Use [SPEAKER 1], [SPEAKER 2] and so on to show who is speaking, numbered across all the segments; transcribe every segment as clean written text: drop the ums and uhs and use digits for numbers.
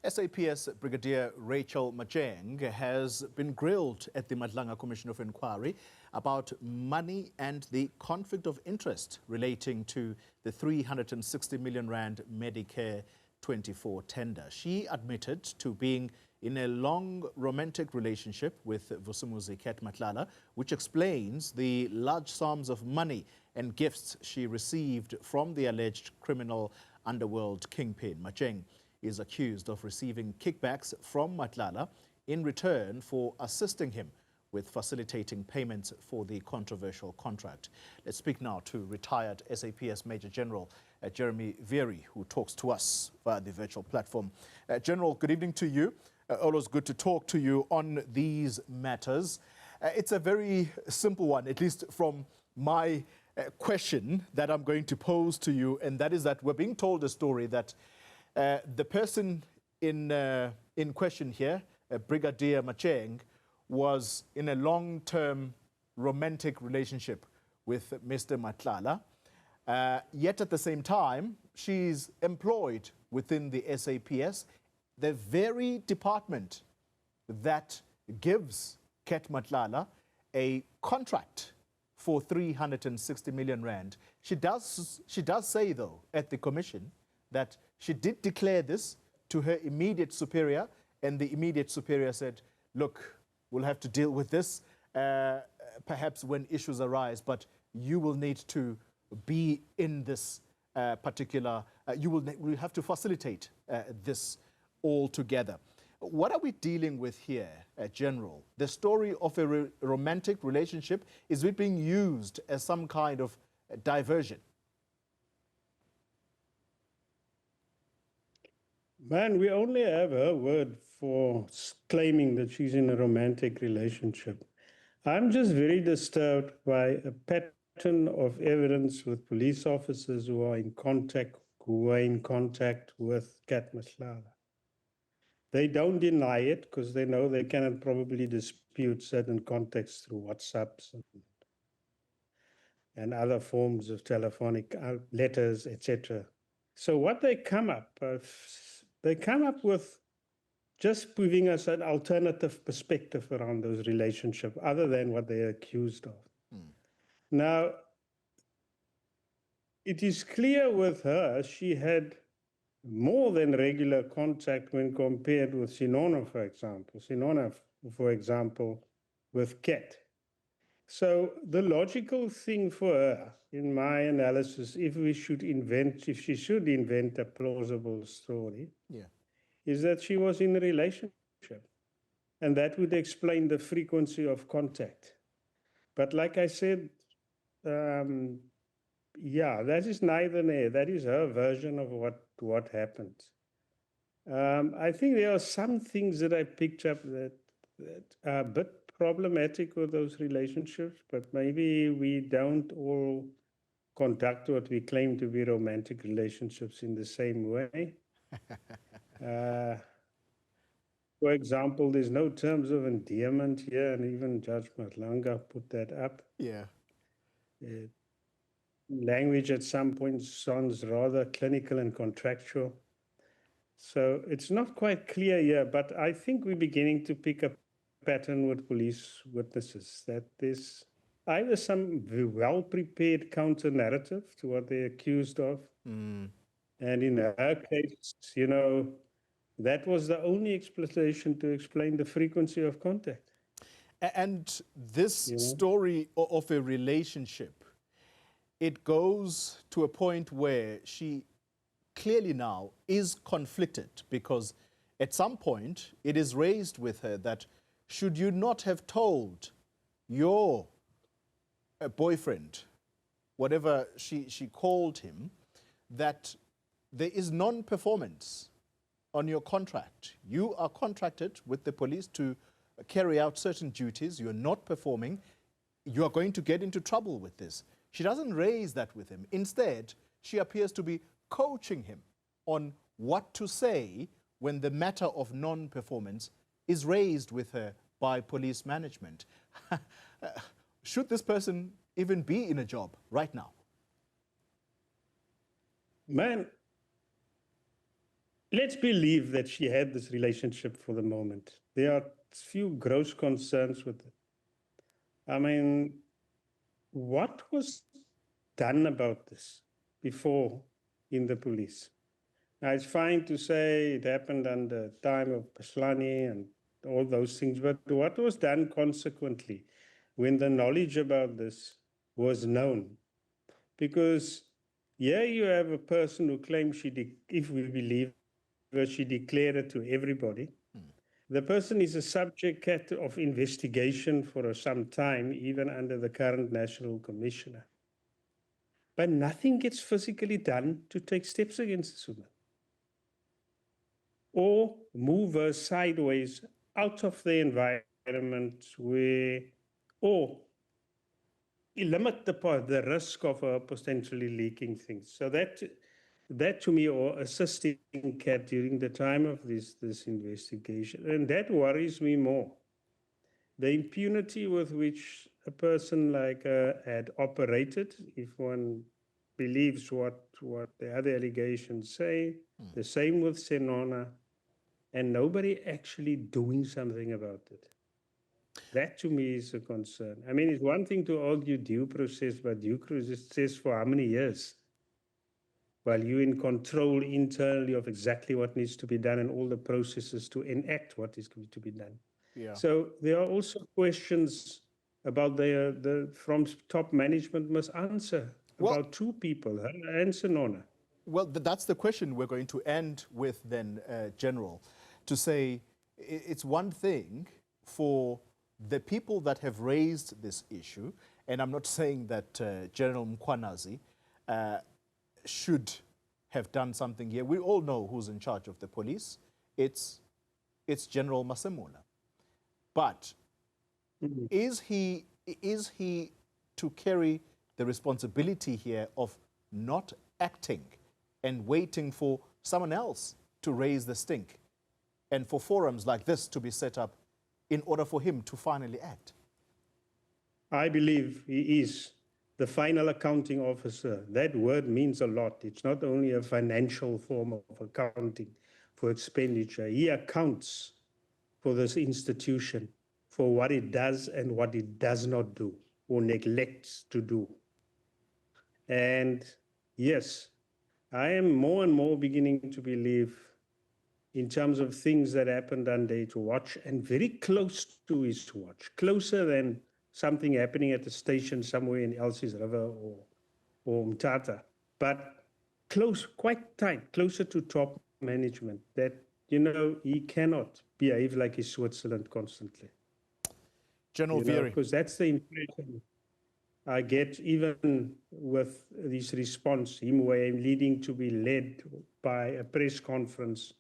[SPEAKER 1] SAPS Brigadier Matjeng has been grilled at the Madlanga Commission of Inquiry about money and the conflict of interest relating to the 360 million rand Medicare 24 tender. She admitted to being in a long romantic relationship with Vusimuzi Cat Matlala, which explains the large sums of money and gifts she received from the alleged criminal underworld kingpin. Matjeng is accused of receiving kickbacks from Matlala in return for assisting him with facilitating payments for the controversial contract. Let's speak now to retired SAPS Major General Jeremy Vearey, who talks to us via the virtual platform. General, good evening to you. Always good to talk to you on these matters. It's a very simple one, at least from my question that I'm going to pose to you, and that is that we're being told a story that the person in question here, Brigadier Matjeng, was in a long-term romantic relationship with Mr. Matlala. Yet at the same time, she's employed within the SAPS, the very department that gives Cat Matlala a contract for 360 million rand. She does say, though, at the commission that she did declare this to her immediate superior, and the immediate superior said, look, we'll have to deal with this perhaps when issues arise, but you will need to be in this particular, you will have to facilitate this altogether. What are we dealing with here, General? The story of a romantic relationship, is it being used as some kind of diversion?
[SPEAKER 2] Man, we only have her word for claiming that she's in a romantic relationship. I'm just very disturbed by a pattern of evidence with police officers who are in contact with Cat Matlala. They don't deny it because they know they cannot probably dispute certain contacts through WhatsApps and other forms of telephonic letters, etc. So what they come up with just giving us an alternative perspective around those relationships other than what they're accused of. Now, it is clear with her she had more than regular contact when compared with Sinona, for example, with Cat. So the logical thing for her, in my analysis, if she should invent a plausible story, is that she was in a relationship. And that would explain the frequency of contact. But like I said, that is neither nor. That is her version of what happened. I think there are some things that I picked up that are a bit problematic with those relationships, but maybe we don't all conduct what we claim to be romantic relationships in the same way. For example, there's no terms of endearment here, and even Judge Madlanga put that up.
[SPEAKER 1] Yeah.
[SPEAKER 2] Language at some point sounds rather clinical and contractual. So it's not quite clear here, but I think we're beginning to pick up a pattern with police witnesses, that there's either some well-prepared counter-narrative to what they're accused of. And in her case, that was the only explanation to explain the frequency of contact.
[SPEAKER 1] And this story of a relationship, it goes to a point where she clearly now is conflicted, because at some point it is raised with her that should you not have told your boyfriend, whatever she called him, that there is non-performance on your contract. You are contracted with the police to carry out certain duties. You're not performing. You are going to get into trouble with this. She doesn't raise that with him. Instead, she appears to be coaching him on what to say when the matter of non-performance is raised with her by police management. Should this person even be in a job right now?
[SPEAKER 2] Man, let's believe that she had this relationship for the moment. There are few gross concerns with it. I mean, what was done about this before in the police? Now, it's fine to say it happened under time of Paslani and all those things, but what was done consequently when the knowledge about this was known? Because here you have a person who claims if we believe her, she declared it to everybody. The person is a subject of investigation for some time, even under the current National Commissioner. But nothing gets physically done to take steps against this woman, or move her sideways out of the environment or limit the risk of her potentially leaking things. So that to me, or assisting Cat during the time of this investigation, and that worries me more. The impunity with which a person like her had operated, if one believes what the other allegations say, the same with Senona, and nobody actually doing something about it. That to me is a concern. I mean, it's one thing to argue due process, but due process for how many years? While you're in control internally of exactly what needs to be done and all the processes to enact what is going to be done.
[SPEAKER 1] Yeah.
[SPEAKER 2] So there are also questions about from top management must answer about two people, her and Senona.
[SPEAKER 1] Well, that's the question we're going to end with then, General, to say it's one thing for the people that have raised this issue, and I'm not saying that General Mkhwanazi should have done something here. We all know who's in charge of the police. It's General Masemola. But is he to carry the responsibility here of not acting and waiting for someone else to raise the stink and for forums like this to be set up in order for him to finally act?
[SPEAKER 2] I believe he is the final accounting officer. That word means a lot. It's not only a financial form of accounting for expenditure. He accounts for this institution, for what it does and what it does not do or neglects to do. And yes, I am more and more beginning to believe, in terms of things that happened under his watch and very close to his watch, closer than something happening at a station somewhere in Elsie's River or Mthatha, but close, quite tight, closer to top management, that, he cannot behave like he's Switzerland constantly.
[SPEAKER 1] General Vearey.
[SPEAKER 2] Because that's the impression I get, even with this response, him leading to be led by a press conference,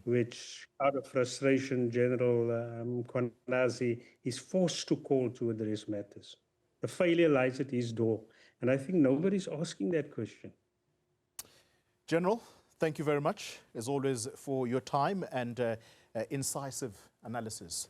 [SPEAKER 2] which, out of frustration, General Mkhwanazi is forced to call to address matters. The failure lies at his door, and I think nobody's asking that question.
[SPEAKER 1] General, thank you very much, as always, for your time and incisive analysis.